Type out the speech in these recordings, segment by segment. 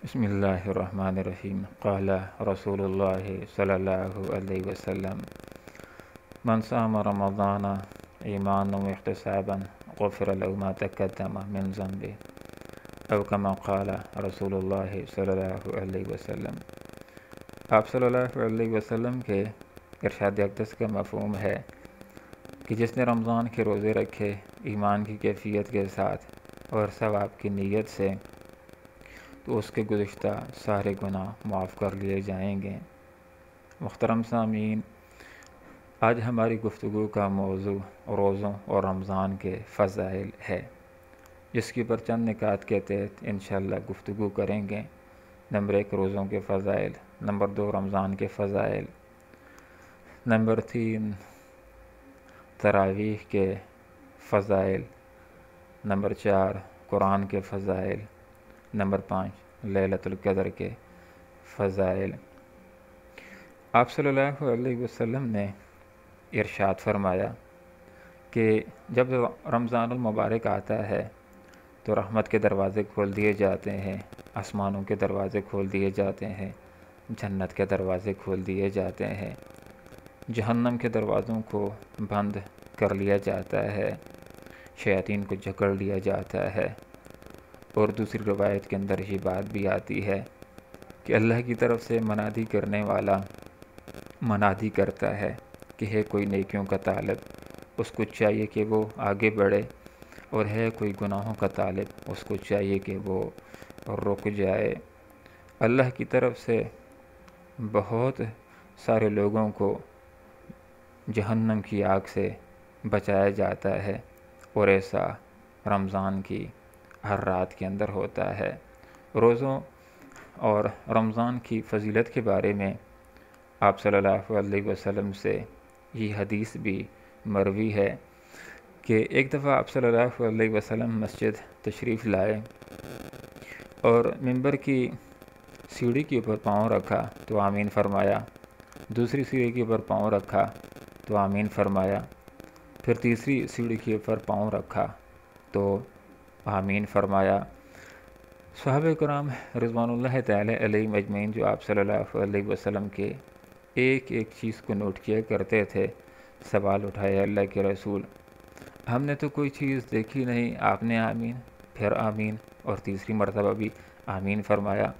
بسم اللہ الرحمن الرحیم قال رسول اللہ صلی اللہ علیہ وسلم من صام رمضان ایمانا واحتسابا غفر له ما تقدم من ذنبه او کما قال رسول اللہ صلی اللہ علیہ وسلم۔ آپ صلی اللہ علیہ وسلم کے ارشاد اقدس کا مفہوم ہے کہ جس نے رمضان کے روزے رکھے ایمان کی کیفیت کے ساتھ اور ثواب کی نیت سے تو اس کے گزشتہ سارے گناہ معاف کر لیے جائیں گے۔ محترم سامعین، آج ہماری گفتگو کا موضوع روزوں اور رمضان کے فضائل ہے، جس کے پر چند نکات کے تحت انشاءاللہ گفتگو کریں گے۔ نمبر 1 روزوں کے فضائل، نمبر 2 رمضان کے فضائل، نمبر 3 تراویح کے فضائل، نمبر 4 قرآن کے فضائل، نمبر 5 لیلۃ القدر کے فضائل۔ آپ صلی اللہ علیہ وسلم نے ارشاد فرمایا کہ جب رمضان المبارک آتا ہے تو رحمت کے دروازے کھول دیے جاتے ہیں، آسمانوں کے دروازے کھول دیے جاتے ہیں، جنت کے دروازے کھول دیے جاتے ہیں، جہنم کے دروازوں کو بند کر لیا جاتا ہے، شیاطین کو جکڑ لیا جاتا ہے۔ اور دوسری روایت کے اندر یہ بات بھی آتی ہے کہ اللہ کی طرف سے منادی کرنے والا منادی کرتا ہے کہ ہے کوئی نیکیوں کا طالب، اس کو چاہیے کہ وہ آگے بڑھے، اور ہے کوئی گناہوں کا طالب، اس کو چاہیے کہ وہ رک جائے۔ اللہ کی طرف سے بہت سارے لوگوں کو جہنم کی آگ سے بچایا جاتا ہے، اور ایسا رمضان کی ہر رات کے اندر ہوتا ہے۔ روزوں اور رمضان کی فضیلت کے بارے میں آپ صلی اللہ علیہ وسلم سے یہ حدیث بھی مروی ہے کہ ایک دفعہ آپ صلی اللہ علیہ وسلم مسجد تشریف لائے اور منبر کی سیڑھی کے اوپر پاؤں رکھا تو آمین فرمایا، دوسری سیڑھی کے اوپر پاؤں رکھا تو آمین فرمایا، پھر تیسری سیڑھی کے اوپر پاؤں رکھا تو آمین فرمایا۔ صحابہ کرام رضوان اللہ تعالی علیہ مجمعین جو آپ صلی اللہ علیہ وسلم کے ایک ایک چیز کو نوٹ کیا کرتے تھے، سوال اٹھایا اللہ کے رسول، ہم نے تو کوئی چیز دیکھی نہیں، آپ نے آمین، پھر آمین، اور تیسری مرتبہ بھی آمین فرمایا۔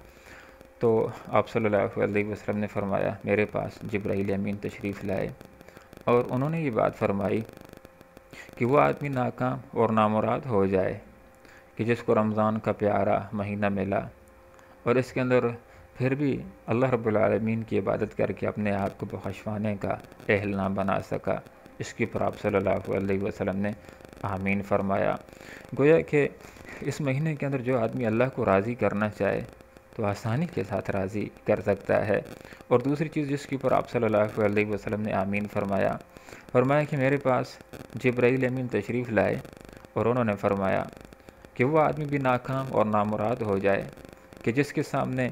تو آپ صلی اللہ علیہ وسلم نے فرمایا میرے پاس جبرائیل امین تشریف لائے اور انہوں نے یہ بات فرمائی کہ وہ آدمی ناکام اور نامراد ہو جائے کہ جس کو رمضان کا پیارا مہینہ ملا اور اس کے اندر پھر بھی اللہ رب العالمین کی عبادت کر کے اپنے آپ کو بخشوانے کا اہل نہ بنا سکا۔ اس کے پر آپ صلی اللہ علیہ وسلم نے آمین فرمایا۔ گویا کہ اس مہینے کے اندر جو آدمی اللہ کو راضی کرنا چاہے تو آسانی کے ساتھ راضی کر سکتا ہے۔ اور دوسری چیز جس کے پر آپ صلی اللہ علیہ وسلم نے آمین فرمایا کہ میرے پاس جبرائیل امین تشریف لائے اور انہوں نے فرمایا کہ وہ آدمی بھی ناکام اور نامراد ہو جائے کہ جس کے سامنے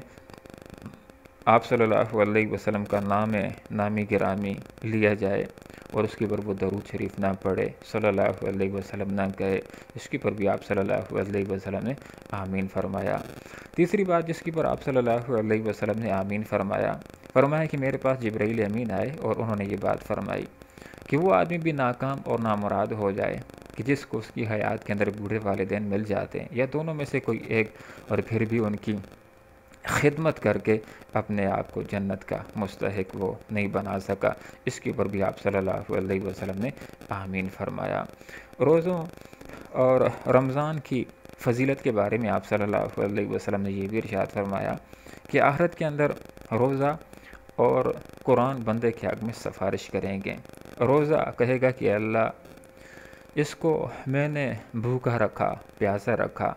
آپ صلی اللہ علیہ وسلم کا نامی گرامی لیا جائے اور اس کے اوپر وہ درود شریف نہ پڑھے، صلی اللہ علیہ وسلم نہ کہے، اس کے پر بھی آپ صلی اللہ علیہ وسلم نے آمین فرمایا۔ تیسری بات جس کے پر آپ صلی اللہ علیہ وسلم نے آمین فرمایا کہ میرے پاس جبرائیل امین آئے اور انہوں نے یہ بات فرمائی کہ وہ آدمی بھی ناکام اور نامراد ہو جائے کہ جس کو اس کی حیات کے اندر بوڑھے والدین مل جاتے ہیں یا دونوں میں سے کوئی ایک، اور پھر بھی ان کی خدمت کر کے اپنے آپ کو جنت کا مستحق وہ نہیں بنا سکا، اس کے اوپر بھی آپ صلی اللہ علیہ وسلم نے آمین فرمایا۔ روزوں اور رمضان کی فضیلت کے بارے میں آپ صلی اللہ علیہ وسلم نے یہ بھی ارشاد فرمایا کہ آخرت کے اندر روزہ اور قرآن بندے کے حق میں سفارش کریں گے۔ روزہ کہے گا کہ اللہ اس کو میں نے بھوکا رکھا، پیاسا رکھا،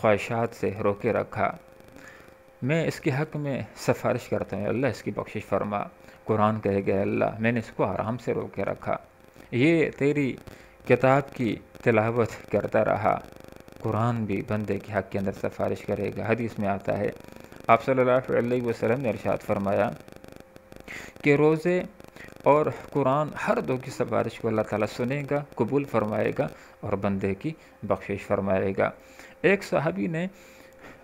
خواہشات سے روکے رکھا، میں اس کے حق میں سفارش کرتا ہوں، اللہ اس کی بخشش فرما۔ قرآن کہے گا اللہ میں نے اس کو آرام سے روکے رکھا، یہ تیری کتاب کی تلاوت کرتا رہا۔ قرآن بھی بندے کے حق کے اندر سفارش کرے گا۔ حدیث میں آتا ہے آپ صلی اللہ علیہ وسلم نے ارشاد فرمایا کہ روزے اور قرآن ہر دو کی سفارش کو اللہ تعالیٰ سنے گا، قبول فرمائے گا اور بندے کی بخشش فرمائے گا۔ ایک صحابی نے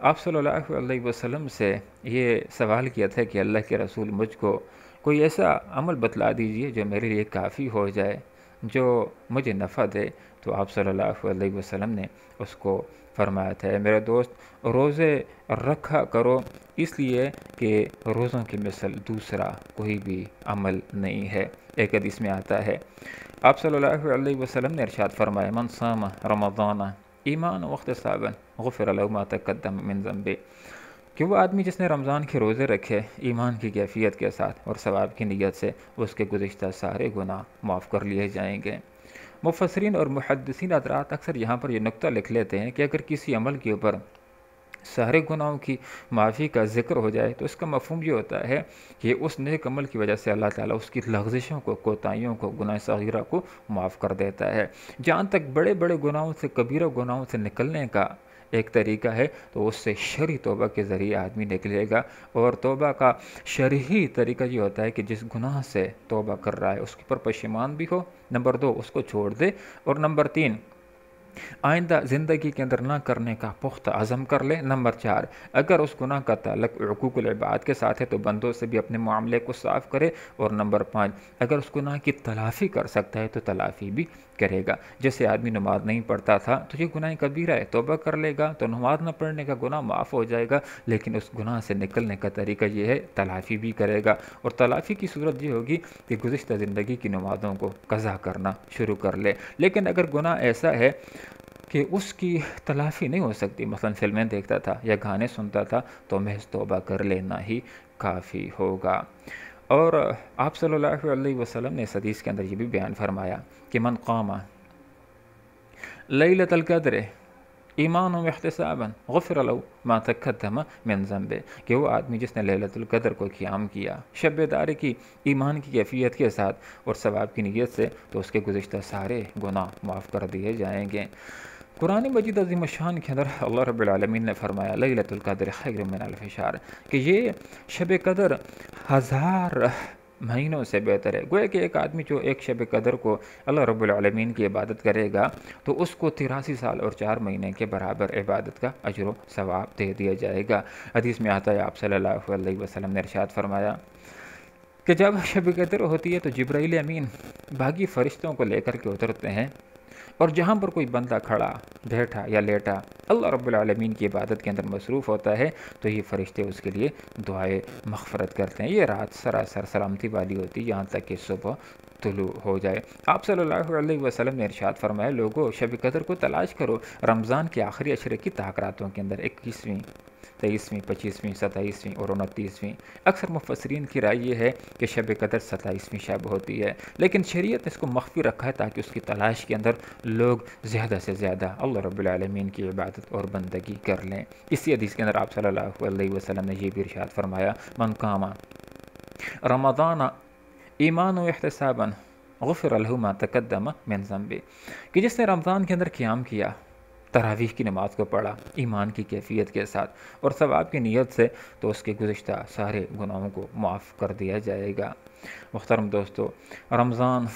آپ صلی اللہ علیہ وسلم سے یہ سوال کیا تھا کہ اللہ کے رسول مجھ کو کوئی ایسا عمل بتلا دیجئے جو میرے لیے کافی ہو جائے، جو مجھے نفع دے۔ تو آپ صلی اللہ علیہ وسلم نے اس کو فرمایا تھا، اے میرے دوست روزے رکھا کرو، اس لیے کہ روزوں کی مثل دوسرا کوئی بھی عمل نہیں ہے۔ ایک حدیث میں آتا ہے، آپ صلی اللہ علیہ وسلم نے ارشاد فرمایا، من صام رمضان ایمان واحتسابا غفر له ما تقدم من ذنبه، کہ وہ آدمی جس نے رمضان کے روزے رکھے ایمان کی کیفیت کے ساتھ اور ثواب کی نیت سے، اس کے گزشتہ سارے گناہ معاف کر لیے جائیں گے۔ مفسرین اور محدثین حضرات اکثر یہاں پر یہ نقطہ لکھ لیتے ہیں کہ اگر کسی عمل کے اوپر سارے گناہوں کی معافی کا ذکر ہو جائے تو اس کا مفہوم یہ ہوتا ہے کہ اس نیک عمل کی وجہ سے اللہ تعالیٰ اس کی لغزشوں کو، کوتاہیوں کو، گناہ صغیرہ کو معاف کر دیتا ہے۔ جہاں تک بڑے بڑے گناہوں سے، کبیرہ گناہوں سے نکلنے کا ایک طریقہ ہے تو اس سے شرعی توبہ کے ذریعے آدمی نکلے گا، اور توبہ کا شرعی طریقہ یہ ہوتا ہے کہ جس گناہ سے توبہ کر رہا ہے اس کے پر پشیمان بھی ہو، نمبر 2 اس کو چھوڑ دے، اور نمبر 3 آئندہ زندگی کے اندر نہ کرنے کا پختہ عزم کر لے، نمبر 4 اگر اس گناہ کا تعلق حقوق العباد کے ساتھ ہے تو بندوں سے بھی اپنے معاملے کو صاف کرے، اور نمبر 5 اگر اس گناہ کی تلافی کر سکتا ہے تو تلافی بھی کرے گا۔ جیسے آدمی نماز نہیں پڑھتا تھا تو یہ گناہ کبیرہ ہے، توبہ کر لے گا تو نماز نہ پڑھنے کا گناہ معاف ہو جائے گا، لیکن اس گناہ سے نکلنے کا طریقہ یہ ہے تلافی بھی کرے گا، اور تلافی کی صورت یہ ہوگی کہ گزشتہ زندگی کی نمازوں کو قضا کرنا شروع کر لے۔ لیکن اگر گناہ ایسا ہے کہ اس کی تلافی نہیں ہو سکتی، مثلا فلمیں دیکھتا تھا یا گانے سنتا تھا، تو محض توبہ کر لینا ہی کافی ہوگا۔ اور آپ صلی اللہ علیہ وسلم نے اس حدیث کے اندر یہ بھی بیان فرمایا کہ من قام لیلۃ القدر ایمانا واحتسابا غفر له ما تقدم من ذنبه، کہ وہ آدمی جس نے لیلۃ القدر کو قیام کیا شب دار کی ایمان کی کیفیت کے ساتھ اور ثواب کی نیت سے، تو اس کے گزشتہ سارے گناہ معاف کر دیے جائیں گے۔ قرآن مجید عظیم الشان کے اندر اللہ رب العالمین نے فرمایا لیلۃ القدر خیر من الف شہر، کہ یہ شب قدر 1000 مہینوں سے بہتر ہے۔ گویا کہ ایک آدمی جو ایک شب قدر کو اللہ رب العالمین کی عبادت کرے گا تو اس کو 83 سال اور 4 مہینے کے برابر عبادت کا اجر و ثواب دے دیا جائے گا۔ حدیث میں آتا ہے آپ صلی اللہ علیہ وسلم نے ارشاد فرمایا کہ جب شب قدر ہوتی ہے تو جبرائیل امین باقی فرشتوں کو لے کر کے اترتے ہیں، اور جہاں پر کوئی بندہ کھڑا، بیٹھا یا لیٹا اللہ رب العالمین کی عبادت کے اندر مصروف ہوتا ہے تو یہ فرشتے اس کے لیے دعائے مغفرت کرتے ہیں۔ یہ رات سراسر سلامتی والی ہوتی ہے یہاں تک کہ صبح طلوع ہو جائے۔ آپ صلی اللہ علیہ وسلم نے ارشاد فرمایا لوگوں شب قدر کو تلاش کرو رمضان کے آخری عشرے کی تاک راتوں کے اندر، 21ویں، 23ویں، 25ویں، 27ویں اور 29ویں۔ اکثر مفسرین کی رائے یہ ہے کہ شب قدر 27ویں شب ہوتی ہے، لیکن شریعت نے اس کو مخفی رکھا ہے تاکہ اس کی تلاش کے اندر لوگ زیادہ سے زیادہ اللہ رب العالمین کی عبادت اور بندگی کر لیں۔ اسی حدیث کے اندر آپ صلی اللہ علیہ وسلم نے یہ بھی ارشاد فرمایا من قام رمضان ایمان و احتسابا غفر له ما تقدم من ذنبه، کہ جس نے رمضان کے اندر قیام کیا، تراویح کی نماز کو پڑھا ایمان کی کیفیت کے ساتھ اور ثواب کی نیت سے، تو اس کے گزشتہ سارے گناہوں کو معاف کر دیا جائے گا۔ محترم دوستو، رمضان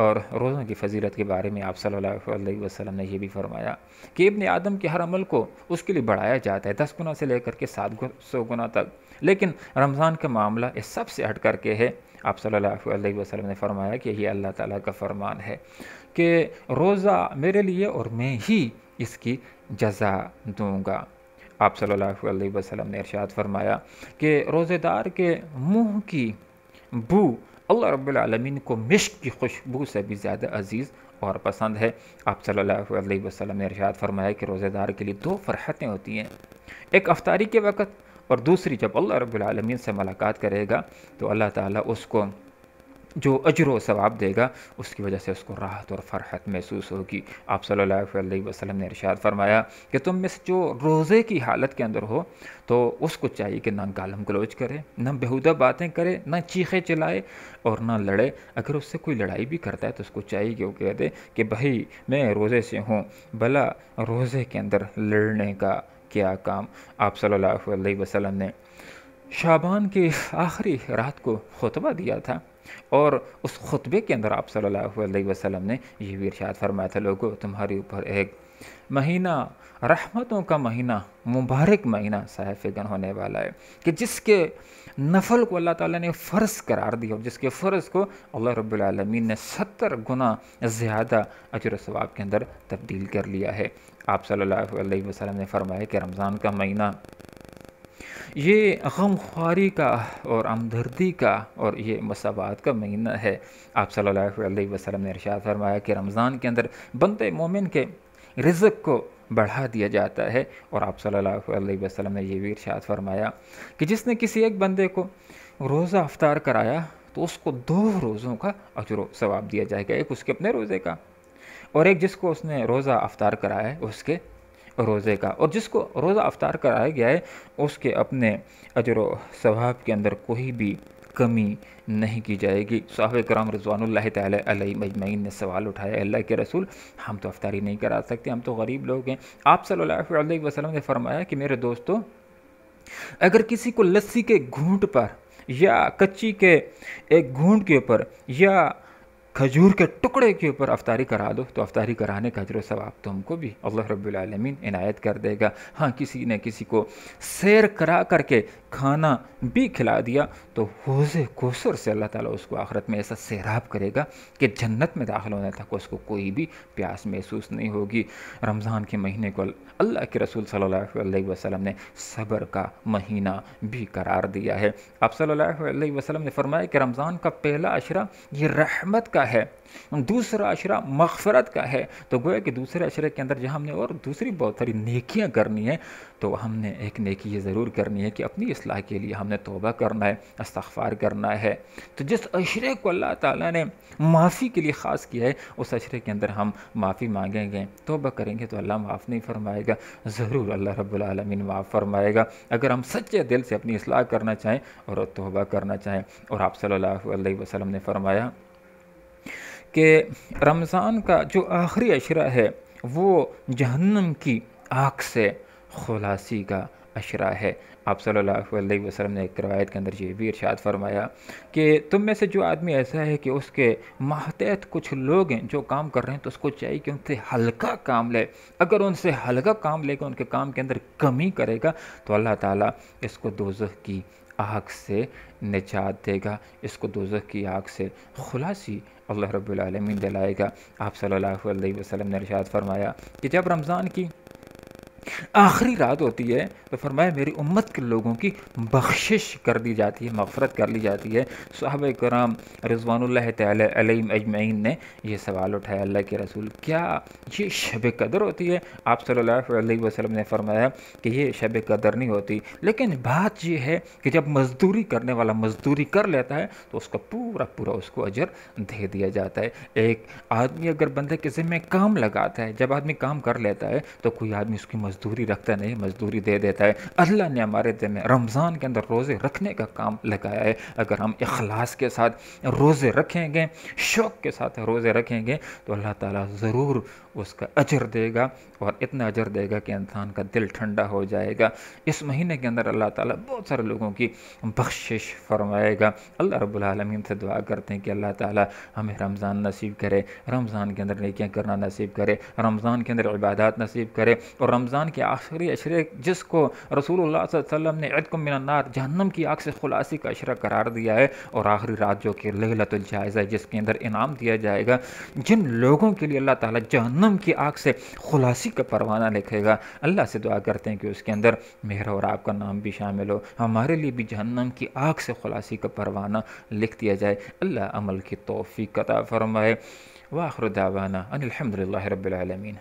اور روزوں کی فضیلت کے بارے میں آپ صلی اللہ علیہ وسلم نے یہ بھی فرمایا کہ ابن آدم کے ہر عمل کو اس کے لیے بڑھایا جاتا ہے 10 گنا سے لے کر کے 700 گنا تک، لیکن رمضان کا معاملہ اس سب سے ہٹ کر کے ہے۔ آپ صلی اللہ علیہ وسلم نے فرمایا کہ یہ اللہ تعالیٰ کا فرمان ہے کہ روزہ میرے لیے اور میں ہی اس کی جزا دوں گا۔ آپ صلی اللہ علیہ وسلم نے ارشاد فرمایا کہ روزے دار کے منہ کی بو اللہ رب العالمین کو مشک کی خوشبو سے بھی زیادہ عزیز اور پسند ہے۔ آپ صلی اللہ علیہ وسلم نے ارشاد فرمایا کہ روزے دار کے لیے 2 فرحتیں ہوتی ہیں، ایک افطاری کے وقت اور دوسری جب اللہ رب العالمین سے ملاقات کرے گا تو اللہ تعالیٰ اس کو جو اجر و ثواب دے گا اس کی وجہ سے اس کو راحت اور فرحت محسوس ہوگی۔ آپ صلی اللہ علیہ وسلم نے ارشاد فرمایا کہ تم میں سے جو روزے کی حالت کے اندر ہو تو اس کو چاہیے کہ نہ گالم گلوچ کرے، نہ بیہودہ باتیں کرے، نہ چیخے چلائے اور نہ لڑے۔ اگر اس سے کوئی لڑائی بھی کرتا ہے تو اس کو چاہیے کہ وہ کہہ دے کہ بھائی میں روزے سے ہوں، بھلا روزے کے اندر لڑنے کا کیا کام۔ آپ صلی اللہ علیہ وسلم نے شعبان کی آخری رات کو خطبہ دیا تھا، اور اس خطبے کے اندر آپ صلی اللہ علیہ وسلم نے یہ بھی ارشاد فرمایا تھا لوگوں تمہارے اوپر ایک مہینہ رحمتوں کا مہینہ، مبارک مہینہ صاحب فگن ہونے والا ہے، کہ جس کے نفل کو اللہ تعالیٰ نے فرض قرار دیا اور جس کے فرض کو اللہ رب العالمین نے 70 گنا زیادہ اجر و ثواب کے اندر تبدیل کر لیا ہے۔ آپ صلی اللہ علیہ وسلم نے فرمایا کہ رمضان کا مہینہ یہ غم خواری کا اور ہمدردی کا اور یہ مساوات کا مہینہ ہے۔ آپ صلی اللہ علیہ وسلم نے ارشاد فرمایا کہ رمضان کے اندر بندے مومن کے رزق کو بڑھا دیا جاتا ہے، اور آپ صلی اللہ علیہ وسلم نے یہ بھی ارشاد فرمایا کہ جس نے کسی ایک بندے کو روزہ افطار کرایا تو اس کو 2 روزوں کا اجر و ثواب دیا جائے گا، ایک اس کے اپنے روزے کا اور ایک جس کو اس نے روزہ افطار کرایا ہے اس کے روزے کا، اور جس کو روزہ افطار کرایا گیا ہے اس کے اپنے اجر و ثواب کے اندر کوئی بھی کمی نہیں کی جائے گی۔ صحابہ کرام رضوان اللہ تعالی علیہم اجمعین نے سوال اٹھایا، اللہ کے رسول ہم تو افطاری نہیں کرا سکتے، ہم تو غریب لوگ ہیں۔ آپ صلی اللہ علیہ وسلم نے فرمایا کہ میرے دوستو، اگر کسی کو لسی کے گھونٹ پر یا کچی کے ایک گھونٹ کے اوپر یا کھجور کے ٹکڑے کے اوپر افطاری کرا دو تو افطاری کرانے کا اجر و ثواب تم کو بھی اللہ رب العالمین عنایت کر دے گا۔ ہاں، کسی نے کسی کو سیر کرا کر کے کھانا بھی کھلا دیا تو حوض کوثر سے اللہ تعالیٰ اس کو آخرت میں ایسا سیراب کرے گا کہ جنت میں داخل ہونے تک اس کو کوئی بھی پیاس محسوس نہیں ہوگی۔ رمضان کے مہینے کو اللہ کے رسول صلی اللہ علیہ وسلم نے صبر کا مہینہ بھی قرار دیا ہے۔ آپ صلی اللہ علیہ وسلم نے فرمایا کہ رمضان کا پہلا عشرہ یہ رحمت کا ہے، دوسرا عشرہ مغفرت کا ہے۔ تو گویا کہ دوسرے عشرے کے اندر جہاں ہم نے اور دوسری بہت ساری نیکیاں کرنی ہیں تو ہم نے ایک نیکی یہ ضرور کرنی ہے کہ اپنی اصلاح کے لیے ہم نے توبہ کرنا ہے، استغفار کرنا ہے۔ تو جس عشرے کو اللہ تعالیٰ نے معافی کے لیے خاص کیا ہے اس عشرے کے اندر ہم معافی مانگیں گے، توبہ کریں گے تو اللہ معاف نہیں فرمائے گا، ضرور اللہ رب العالمین معاف فرمائے گا اگر ہم سچے دل سے اپنی اصلاح کرنا چاہیں اور توبہ کرنا چاہیں۔ اور آپ صلی اللہ علیہ وسلم نے فرمایا کہ رمضان کا جو آخری عشرہ ہے وہ جہنم کی آگ سے خلاصی کا عشرہ ہے۔ آپ صلی اللہ علیہ وسلم نے ایک روایت کے اندر یہ بھی ارشاد فرمایا کہ تم میں سے جو آدمی ایسا ہے کہ اس کے ماتحت کچھ لوگ ہیں جو کام کر رہے ہیں تو اس کو چاہیے کہ ان سے ہلکا کام لے، اگر ان سے ہلکا کام لے کے ان کے کام کے اندر کمی کرے گا تو اللہ تعالیٰ اس کو دوزخ کی آگ سے نجات دے گا، اس کو دوزخ کی آگ سے خلاصی اللہ رب العالمین دلائے گا۔ آپ صلی اللہ علیہ وسلم نے ارشاد فرمایا کہ جب رمضان کی آخری رات ہوتی ہے تو فرمایا میری امت کے لوگوں کی بخشش کر دی جاتی ہے، مغفرت کر لی جاتی ہے۔ صحابہ کرام رضوان اللہ تعالی علیہم اجمعین نے یہ سوال اٹھایا، اللہ کے رسول کیا یہ شب قدر ہوتی ہے؟ آپ صلی اللہ علیہ وسلم نے فرمایا کہ یہ شب قدر نہیں ہوتی، لیکن بات یہ ہے کہ جب مزدوری کرنے والا مزدوری کر لیتا ہے تو اس کا پورا اس کو اجر دے دیا جاتا ہے۔ ایک آدمی اگر بندے کے ذمہ کام لگاتا ہے، جب آدمی کام کر لیتا ہے تو کوئی آدمی اس کی مزدوری رکھتا نہیں، مزدوری دے دیتا ہے۔ اللہ نے ہمارے ذمہ رمضان کے اندر روزے رکھنے کا کام لگایا ہے، اگر ہم اخلاص کے ساتھ روزے رکھیں گے، شوق کے ساتھ روزے رکھیں گے تو اللہ تعالیٰ ضرور اس کا اجر دے گا، اور اتنا اجر دے گا کہ انسان کا دل ٹھنڈا ہو جائے گا۔ اس مہینے کے اندر اللہ تعالیٰ بہت سارے لوگوں کی بخشش فرمائے گا۔ اللہ رب العالمین سے دعا کرتے ہیں کہ اللہ تعالیٰ ہمیں رمضان نصیب کرے، رمضان کے اندر نیکیاں کرنا نصیب کرے، رمضان کے اندر عبادات نصیب کرے، اور رمضان کے آخری عشرے جس کو رسول اللہ صلی اللہ علیہ وسلم نے عتقم من النار، جہنم کی آگ سے خلاصی کا عشرہ قرار دیا ہے، اور آخری رات جو کہ لیلۃ الجائزہ ہے جس کے اندر انعام دیا جائے گا، جن لوگوں کے لیے اللہ تعالیٰ جہنم کی آگ سے خلاصی کا پروانہ لکھے گا، اللہ سے دعا کرتے ہیں کہ اس کے اندر میرا اور آپ کا نام بھی شامل ہو، ہمارے لیے بھی جہنم کی آگ سے خلاصی کا پروانہ لکھ دیا جائے۔ اللہ عمل کی توفیق عطا فرمائے۔ وآخر دعوانا ان الحمد للہ رب العالمین۔